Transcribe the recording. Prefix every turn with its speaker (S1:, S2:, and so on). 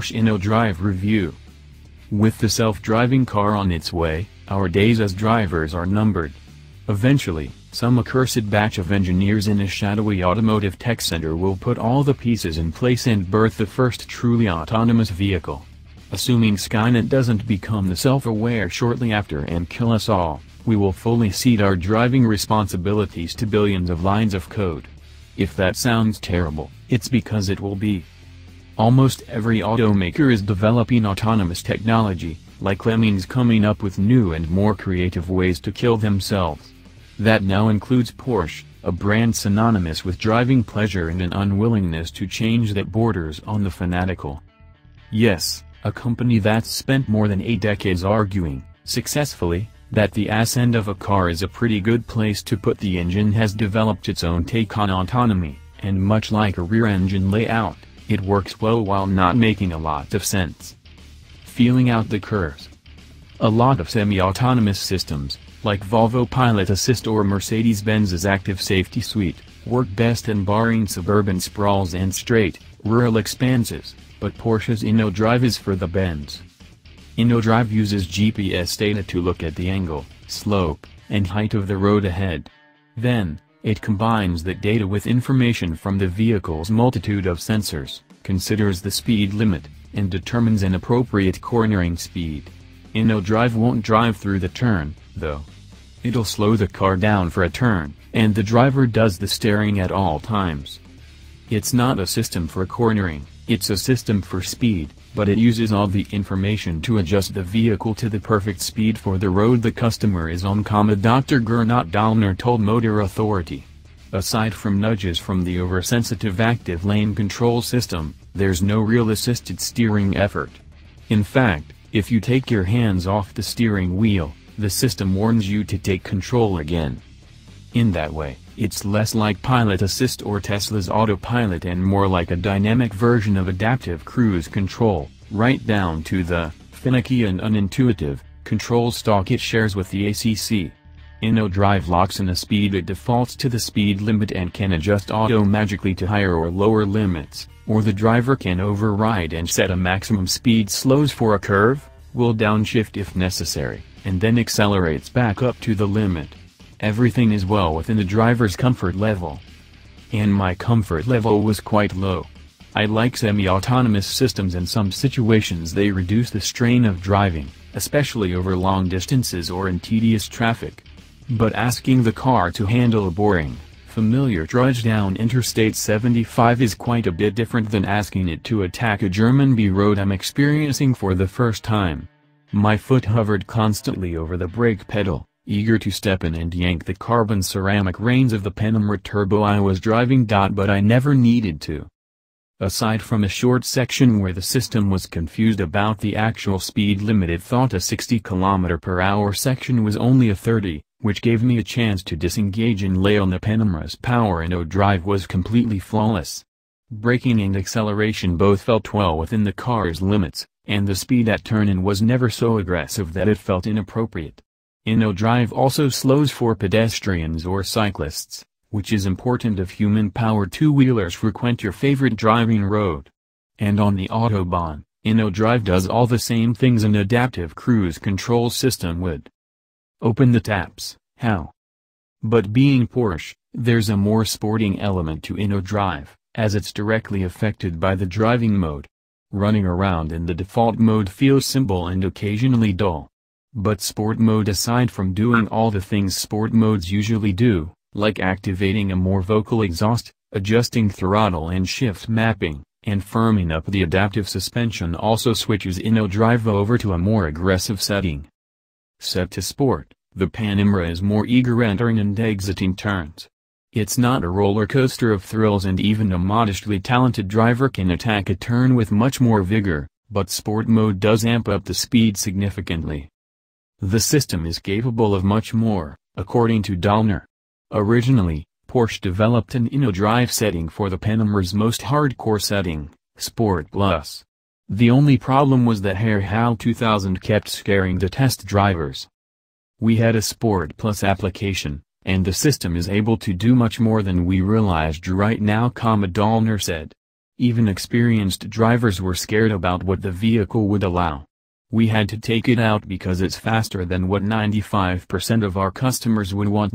S1: Porsche InnoDrive review. With the self-driving car on its way, our days as drivers are numbered. Eventually, some accursed batch of engineers in a shadowy automotive tech center will put all the pieces in place and birth the first truly autonomous vehicle. Assuming Skynet doesn't become the self-aware shortly after and kill us all, we will fully cede our driving responsibilities to billions of lines of code. If that sounds terrible, it's because it will be. Almost every automaker is developing autonomous technology, like lemmings coming up with new and more creative ways to kill themselves. That now includes Porsche, a brand synonymous with driving pleasure and an unwillingness to change that borders on the fanatical. Yes, a company that's spent more than 8 decades arguing, successfully, that the ass end of a car is a pretty good place to put the engine has developed its own take on autonomy, and much like a rear engine layout, it works well while not making a lot of sense. Feeling out the curves. A lot of semi-autonomous systems, like Volvo Pilot Assist or Mercedes-Benz's Active Safety Suite, work best in barring suburban sprawls and straight, rural expanses, but Porsche's InnoDrive is for the bends. InnoDrive uses GPS data to look at the angle, slope, and height of the road ahead. Then, it combines that data with information from the vehicle's multitude of sensors, considers the speed limit, and determines an appropriate cornering speed. InnoDrive won't drive through the turn, though. It'll slow the car down for a turn, and the driver does the steering at all times. It's not a system for cornering, it's a system for speed, but it uses all the information to adjust the vehicle to the perfect speed for the road the customer is on, Dr. Gernot Dahlner told Motor Authority. Aside from nudges from the oversensitive active lane control system, there's no real assisted steering effort. In fact, if you take your hands off the steering wheel, the system warns you to take control again. In that way, it's less like Pilot Assist or Tesla's autopilot and more like a dynamic version of adaptive cruise control, right down to the finicky and unintuitive control stalk it shares with the ACC. InnoDrive locks in a speed it defaults to the speed limit and can adjust auto-magically to higher or lower limits, or the driver can override and set a maximum speed, slows for a curve, will downshift if necessary, and then accelerates back up to the limit. Everything is well within the driver's comfort level. And my comfort level was quite low. I like semi-autonomous systems. In some situations they reduce the strain of driving, especially over long distances or in tedious traffic. But asking the car to handle a boring, familiar trudge down Interstate 75 is quite a bit different than asking it to attack a German B road I'm experiencing for the first time. My foot hovered constantly over the brake pedal, eager to step in and yank the carbon ceramic reins of the Panamera Turbo I was driving. But I never needed to. Aside from a short section where the system was confused about the actual speed limit, it thought a 60 km/h section was only a 30, which gave me a chance to disengage and lay on the Panamera's power. InnoDrive was completely flawless. Braking and acceleration both felt well within the car's limits, and the speed at turn-in was never so aggressive that it felt inappropriate. InnoDrive also slows for pedestrians or cyclists, which is important if human-powered two-wheelers frequent your favorite driving road. And on the Autobahn, InnoDrive does all the same things an adaptive cruise control system would. Open the taps, how? But being Porsche, there's a more sporting element to InnoDrive, as it's directly affected by the driving mode. Running around in the default mode feels simple and occasionally dull. But sport mode, aside from doing all the things sport modes usually do, like activating a more vocal exhaust, adjusting throttle and shift mapping, and firming up the adaptive suspension, also switches InnoDrive over to a more aggressive setting. Set to sport, the Panamera is more eager entering and exiting turns. It's not a roller coaster of thrills, and even a modestly talented driver can attack a turn with much more vigor, but sport mode does amp up the speed significantly. The system is capable of much more, according to Dahlner. Originally, Porsche developed an InnoDrive setting for the Panamera's most hardcore setting, Sport Plus. The only problem was that Herr HAL 2000 kept scaring the test drivers. We had a Sport Plus application, and the system is able to do much more than we realized right now, Dahlner said. Even experienced drivers were scared about what the vehicle would allow. We had to take it out because it's faster than what 95% of our customers would want.